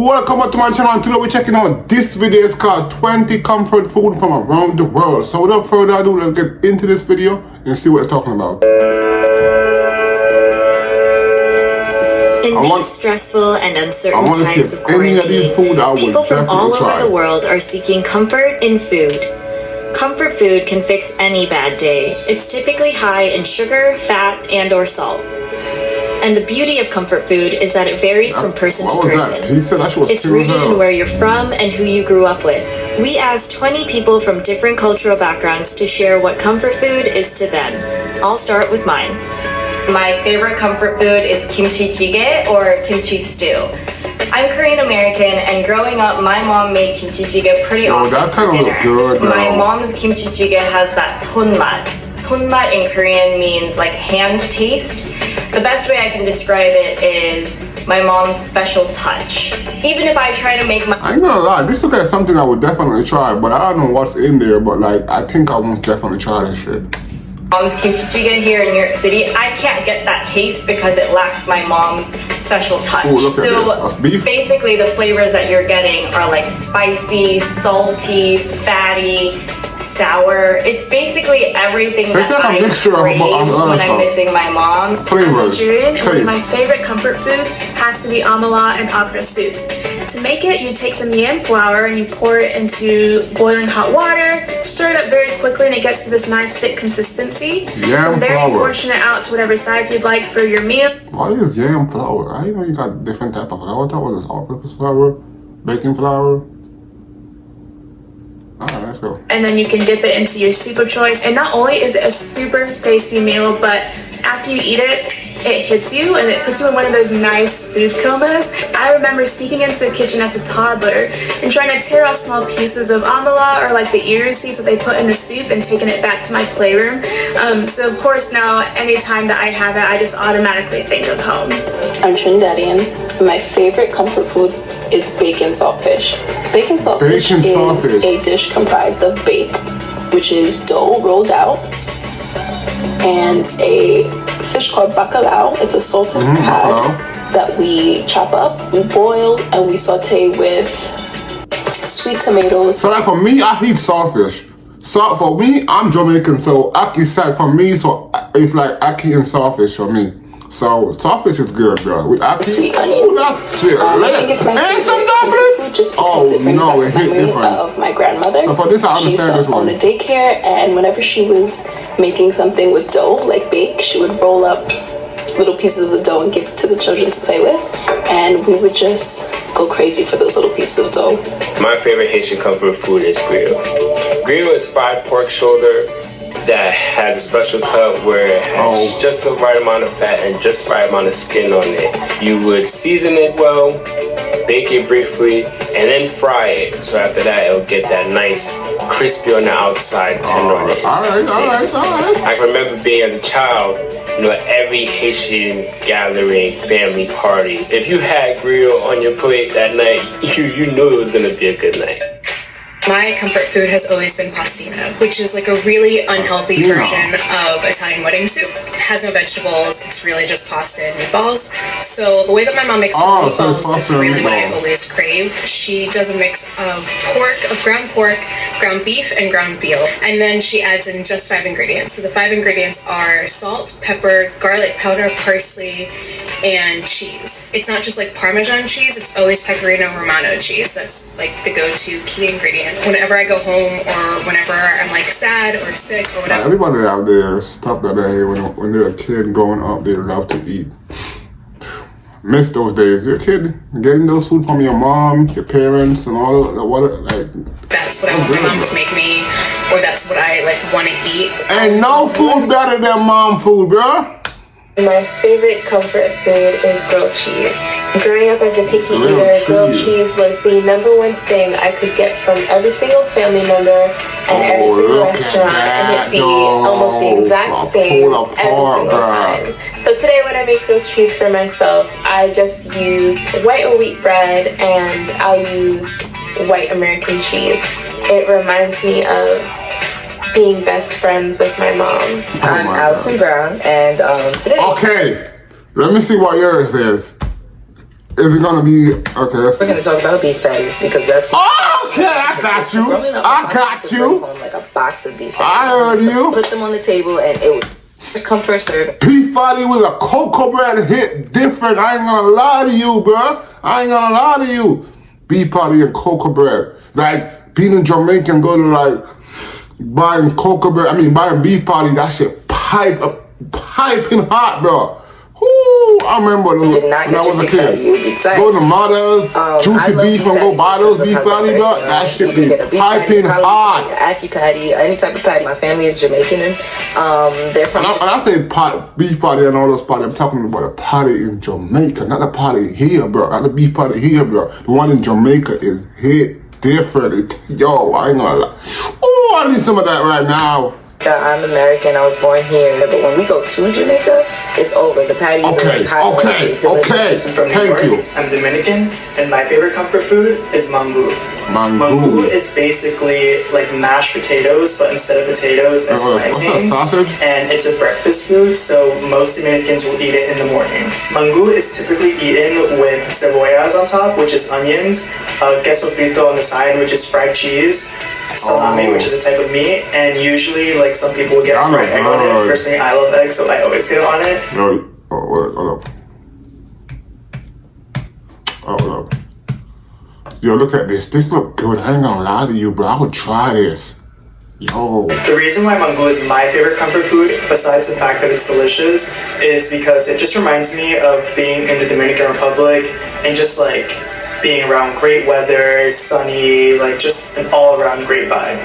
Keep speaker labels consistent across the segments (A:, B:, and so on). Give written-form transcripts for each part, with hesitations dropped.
A: Welcome back to my channel. Today we're checking out this video. It's called 20 comfort food from around the world. So without further ado, let's get into this video and see what they're talking about.
B: In these stressful and uncertain times of quarantine, people from all over the world are seeking comfort in food. Comfort food can fix any bad day. It's typically high in sugar, fat, and or salt. And the beauty of comfort food is that it varies from person to person. It's rooted in where you're from and who you grew up with. We asked 20 people from different cultural backgrounds to share what comfort food is to them. I'll start with mine. My favorite comfort food is kimchi jjigae or kimchi stew. I'm Korean American, and growing up, my mom made kimchi jjigae pretty often for dinner. Good, my mom's kimchi jjigae has that sonmat. Sonmat in Korean means like hand taste. The best way I can describe it is my mom's special touch. Even if I try to make my...
A: I ain't gonna lie, this looks like something I would definitely try, but I don't know what's in there, but like, I think I will definitely try this shit.
B: Mom's kimchi jjigae here in New York City, I can't get that taste because it lacks my mom's special touch.
A: Ooh, look at this. Beef.
B: Basically the flavors that you're getting are like spicy, salty, fatty, sour. It's basically everything that I crave when I'm missing my mom.
C: I'm Nigerian, and one of my favorite comfort foods has to be amala and okra soup. To make it, you take some yam flour and you pour it into boiling hot water, stir it up very quickly, and it gets to this nice thick consistency. From there, you portion it out to whatever size you'd like for your meal.
A: What is yam flour? I know you got different type of flour. I thought it was all-purpose flour, baking flour. Alright, let's go.
C: And then you can dip it into your soup of choice. And not only is it a super tasty meal, but after you eat it, it hits you and it puts you in one of those nice food comas. I remember sneaking into the kitchen as a toddler and trying to tear off small pieces of amala or like the ear seeds that they put in the soup and taking it back to my playroom. So of course now, anytime that I have it, I just automatically think of home.
D: I'm Trinidadian. My favorite comfort food is bacon saltfish. Bacon saltfish is a dish comprised of bake, which is dough rolled out, and a fish called bacalao. It's a salted pad that we chop up, we boil, and we saute with sweet tomatoes.
A: So like for me, I eat saltfish. So for me, I'm Jamaican, so aki side for me, so it's like aki and saltfish for me. So saltfish is good, girl. We aki.
D: Sweet onions.
A: That's shit.
D: I think it's my favorite food just because it brings back the memory of my grandmother.
A: So for this, I understand this one.
D: She used to own a daycare, and whenever she was making something with dough, like bake, she would roll up little pieces of the dough and give it to the children to play with, and we would just go crazy for those little pieces of dough.
E: My favorite Haitian comfort food is griot. Griot is fried pork shoulder that has a special cut where it has just the right amount of fat and just the right amount of skin on it. You would season it well, bake it briefly, and then fry it. So after that, it'll get that nice crispy on the outside, tender on the inside. Alright. I can remember being as a child, at every Haitian gathering, family party, if you had griot on your plate that night, you knew it was gonna be a good night.
F: My comfort food has always been pastina, which is like a really unhealthy version of Italian wedding soup. It has no vegetables, it's really just pasta and meatballs. So the way that my mom makes meatballs is really what I always crave. She does a mix of ground pork, ground beef, and ground veal. And then she adds in just 5 ingredients. So the 5 ingredients are salt, pepper, garlic powder, parsley, and cheese. It's not just like Parmesan cheese, it's always Pecorino Romano cheese. That's like the go-to key ingredient. Whenever I go home or whenever I'm like sad or sick or whatever.
A: Everybody out there, stuff that they when they're a kid growing up, they love to eat. Miss those days. You're a kid getting those food from your mom, your parents, and all that.
F: That's what I want my mom to make me, or that's what I like want to eat.
A: Ain't no food better than mom food, bro.
G: My favorite comfort food is grilled cheese. Growing up as a picky eater, grilled cheese was the #1 thing I could get from every single family member and every single restaurant, and it'd be almost the exact same every single time. So today when I make grilled cheese for myself, I just use white or wheat bread, and I'll use white American cheese. It reminds me of being best friends with my mom.
H: I'm Allison Brown, and today...
A: Okay, let me see what yours is. Is it gonna be okay?
H: We're gonna talk about beef patties because that's.
A: Oh, okay, I got you. I got you.
H: Like a box of beef patties.
A: I heard you.
H: Put them on the table and it was first come first serve.
A: Beef patty with a cocoa bread hit different. I ain't gonna lie to you, bro. I ain't gonna lie to you. Beef patty and cocoa bread. Like being a Jamaican, go to like buying cocoa bread. I mean buying beef patty. That shit piping hot, bro. Ooh, I remember those when I was a kid. Go to Mother's, juicy beef, and go buy those beef patty, bro. That shit be piping hot.
H: Ackee patty, any type of patty. My family is Jamaican, and they're from.
A: When I say beef patty and all those patty, I'm talking about a patty in Jamaica, not the patty here, bro. Not the beef patty here, bro. The one in Jamaica is hit different. Yo, I ain't gonna lie. Oh, I need some of that right now.
H: I'm American, I was born here, but when we go to Jamaica, it's over. The patties are hot.
A: Okay. Thank you.
I: I'm Dominican, and my favorite comfort food is mango. Mango is basically like mashed potatoes, but instead of potatoes, it's plantains. And it's a breakfast food, so most Dominicans will eat it in the morning. Mango is typically eaten with cebollas on top, which is onions, queso frito on the side, which is fried cheese, salami, which is a type of meat, and usually like some people get fried egg on it. Personally, I love egg, so I always get on it.
A: Hold up. Yo, look at this. This look good. I ain't gonna lie to you, bro. I would try this. Yo.
I: The reason why mango is my favorite comfort food, besides the fact that it's delicious, is because it just reminds me of being in the Dominican Republic and just like being around great weather, sunny, like just an all-around great vibe.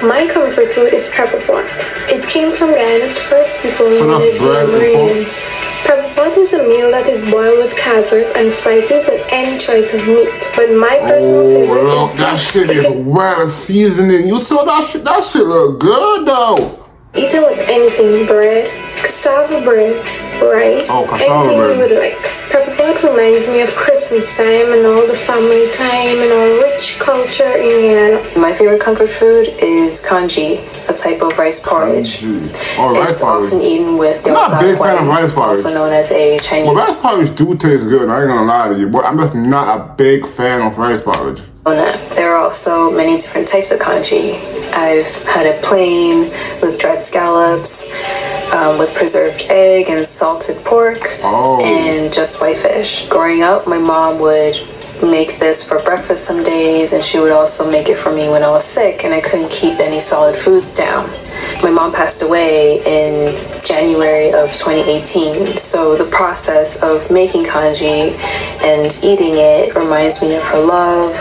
J: My comfort food is pepper pot. It came from Guyana's first people known as the Marines. Pepper pot is a meal that is boiled with casserole and spices and any choice of meat. But my personal favorite is
A: that shit is well seasoning. You saw that shit? That shit look good though.
J: Eat it with anything: bread, cassava bread, rice, anything you would like. Pepper pot reminds me of Christmas time and all the family time and our rich culture in Guyana.
D: My favorite comfort food is congee, a type of rice porridge. It's often eaten with
A: I'm not a big fan of rice porridge.
D: Also known as a Chinese.
A: Well, rice porridge do taste good. I ain't gonna lie to you, but I'm just not a big fan of rice porridge.
D: There are also many different types of congee. I've had it plain with dried scallops, with preserved egg and salted pork, and just white fish. Growing up, my mom would make this for breakfast some days, and she would also make it for me when I was sick and I couldn't keep any solid foods down. My mom passed away in January of 2018, so the process of making congee and eating it reminds me of her love,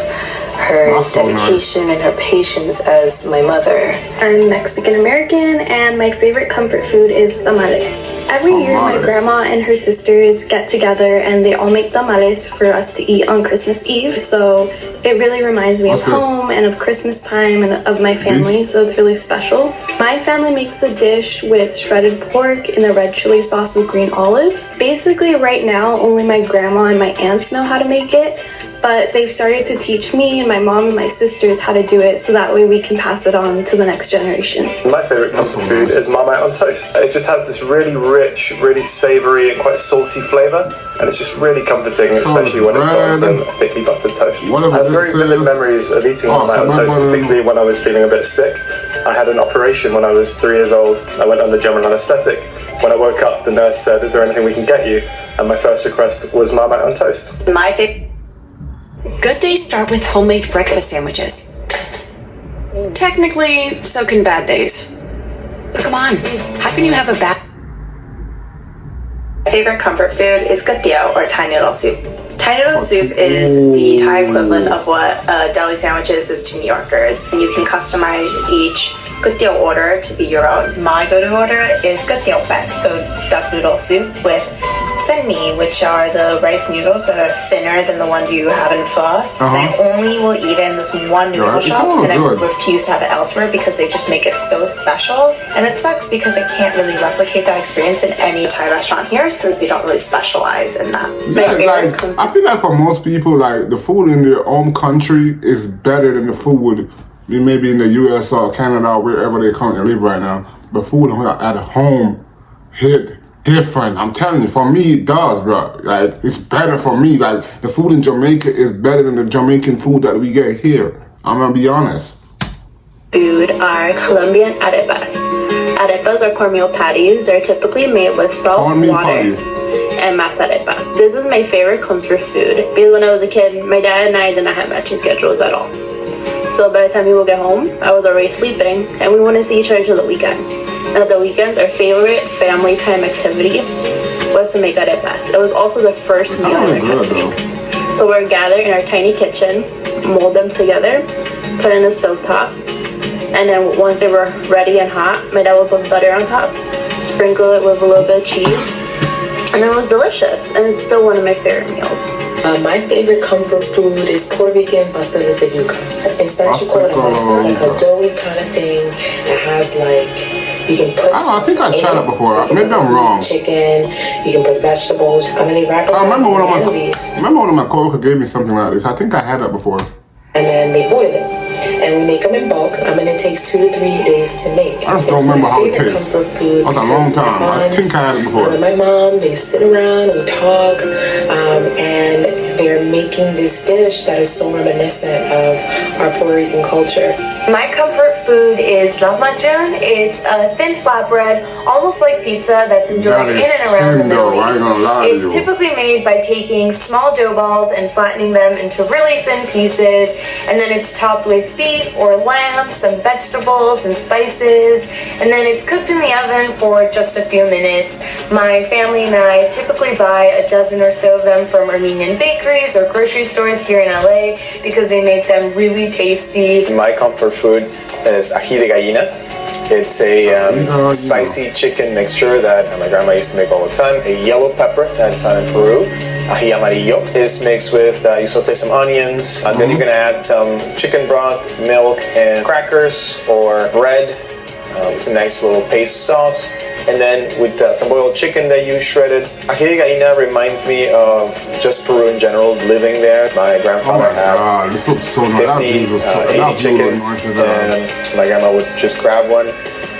D: her dedication, and her patience as my mother.
J: I'm Mexican American, and my favorite comfort food is tamales. Every year, my grandma and her sisters get together and they all make tamales for us to eat on Christmas Eve. So it really reminds me of home and of Christmas time and of my family, so it's really special. My family makes the dish with shredded pork in a red chili sauce with green olives. Basically, right now, only my grandma and my aunts know how to make it, but they've started to teach me and my mom and my sisters how to do it, so that way we can pass it on to the next generation.
K: My favorite comfort food is Marmite on toast. It just has this really rich, really savory and quite salty flavor, and it's just really comforting, especially when it's got some thickly buttered toast. I have very vivid memories of eating Marmite on toast, particularly when I was feeling a bit sick. I had an operation when I was 3 years old. I went under general anesthetic. When I woke up, the nurse said, "Is there anything we can get you?" And my first request was Marmite on toast.
L: My favorite. Good days start with homemade breakfast sandwiches. Technically, so can bad days. But come on, how can you have a bad...
B: My favorite comfort food is gutio, or Thai noodle soup. Thai noodle soup is the Thai equivalent of what deli sandwiches is to New Yorkers. And you can customize each gutio order to be your own. My go-to order is gutio pan, so duck noodle soup with senmi, which are the rice noodles that are thinner than the ones you have in pho. And I only will eat it in this one noodle shop, and I refuse to have it elsewhere because they just make it so special. And it sucks because I can't really replicate that experience in any Thai restaurant here since they don't really specialize in that.
A: Yeah, I feel like for most people, like the food in their own country is better than the food maybe in the US or Canada or wherever they currently live right now. The food at home hit different. I'm telling you, for me it does, bro. Like, it's better for me. Like, the food in Jamaica is better than the Jamaican food that we get here. I'm gonna be honest.
J: Food are Colombian arepas. Arepas are cornmeal patties. They're typically made with salt, water, and masa arepa. This is my favorite comfort food because when I was a kid, my dad and I did not have matching schedules at all. So by the time we would get home, I was already sleeping, and we wouldn't see each other till the weekend. And at the weekends, our favorite family time activity was to make arepas. It was also the first meal in our country. So we're gathered in our tiny kitchen, mold them together, put in the stovetop, and then once they were ready and hot, my dad would put butter on top, sprinkle it with a little bit of cheese, and it was delicious, and it's still one of my favorite meals.
M: My favorite comfort food is Puerto Rican pasteles de yuca. In Spanish, you call it a masa, like a doughy kind of thing that has like, you can put
A: I think I tried it before. So maybe I'm wrong.
M: Chicken, you can put vegetables, and then they wrap it
A: remember one of my coworkers gave me something like this. I think I had that before.
M: And then they boil it. And we make them in bulk. And it takes 2 to 3 days to make.
A: I just don't remember how it tastes.
M: Comfort food.
A: That's a long time. I think I had it before.
M: My mom, they sit around, we talk, and they're making this dish that is so reminiscent of our Puerto Rican culture.
N: My comfort food is lahmacun. It's a thin flatbread, almost like pizza, that's enjoyed in and around the Middle East. It's typically made by taking small dough balls and flattening them into really thin pieces, and then it's topped with beef or lamb, some vegetables and spices, and then it's cooked in the oven for just a few minutes. My family and I typically buy a dozen or so of them from Armenian bakeries or grocery stores here in LA because they make them really tasty.
K: My comfort food is ají de gallina. It's a spicy chicken mixture that my grandma used to make all the time. A yellow pepper that's found in Peru. Ají amarillo is mixed with, you saute some onions, and then you're gonna add some chicken broth, milk, and crackers or bread. It's a nice little paste sauce. And then with some boiled chicken that you shredded. Ají de gallina reminds me of just Peru in general, living there. My grandfather had 50, 80 chickens, and my grandma would just grab one,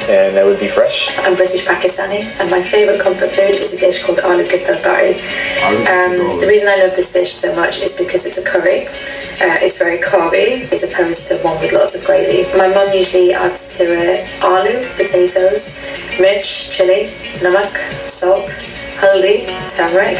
K: and it would be fresh.
O: I'm British Pakistani, and my favourite comfort food is a dish called aloo ki tarkari. The reason I love this dish so much is because it's a curry. It's very carby as opposed to one with lots of gravy. My mum usually adds to it aloo, potatoes, mirch, chili, namak, salt, haldi, turmeric,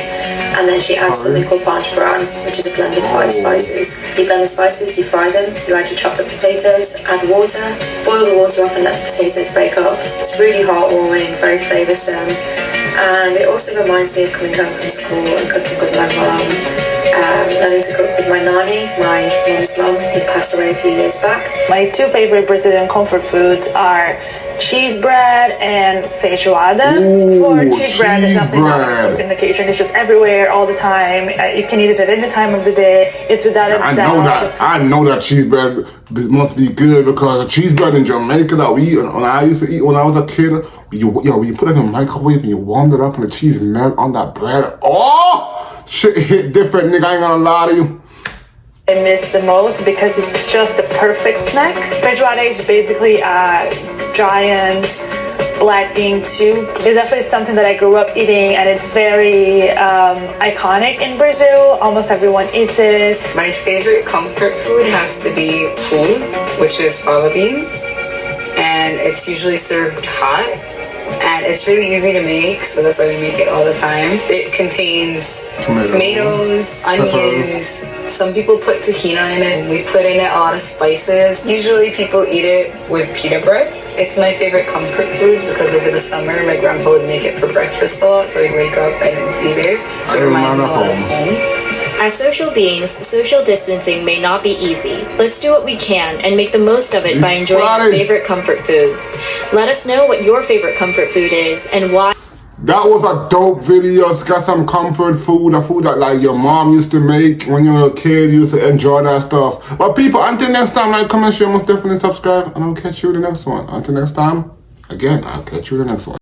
O: and then she adds something called panchparan, which is a blend of 5 spices. You blend the spices, you fry them, you add your chopped up potatoes, add water, boil the water off and let the potatoes break up. It's really heartwarming, very flavoursome, and it also reminds me of coming home from school and cooking with my mum. Learning to cook with my nanny, my mum's mum, who passed away a few years back.
C: My 2 favorite Brazilian comfort foods are cheese bread and feijoada. For cheese bread, there's nothing wrong with indication. It's just everywhere, all the time. You can eat it at any time of the day. It's without a doubt.
A: I know that cheese bread must be good because the cheese bread in Jamaica that we eat, when I used to eat when I was a kid, you put it in the microwave and you warmed it up and the cheese melt on that bread. Oh! Shit hit different, nigga. I ain't gonna lie to you.
C: I miss the most because it's just the perfect snack. Feijoada is basically a giant black bean soup. It's definitely something that I grew up eating, and it's very iconic in Brazil. Almost everyone eats it.
P: My favorite comfort food has to be full, which is fava beans, and it's usually served hot. And it's really easy to make, so that's why we make it all the time. It contains tomatoes, onions. Some people put tahina in it. We put in it a lot of spices. Usually people eat it with pita bread. It's my favorite comfort food because over the summer, my grandpa would make it for breakfast a lot, so we'd wake up and be there. So it reminds me a lot of home.
B: As social beings, social distancing may not be easy. Let's do what we can and make the most of it by enjoying our favorite comfort foods. Let us know what your favorite comfort food is and why.
A: That was a dope video. It's got some comfort food, a food that like your mom used to make when you were a kid. You used to enjoy that stuff. But people, until next time, like, comment, share, most definitely subscribe, and I'll catch you in the next one. Until next time, again, I'll catch you in the next one.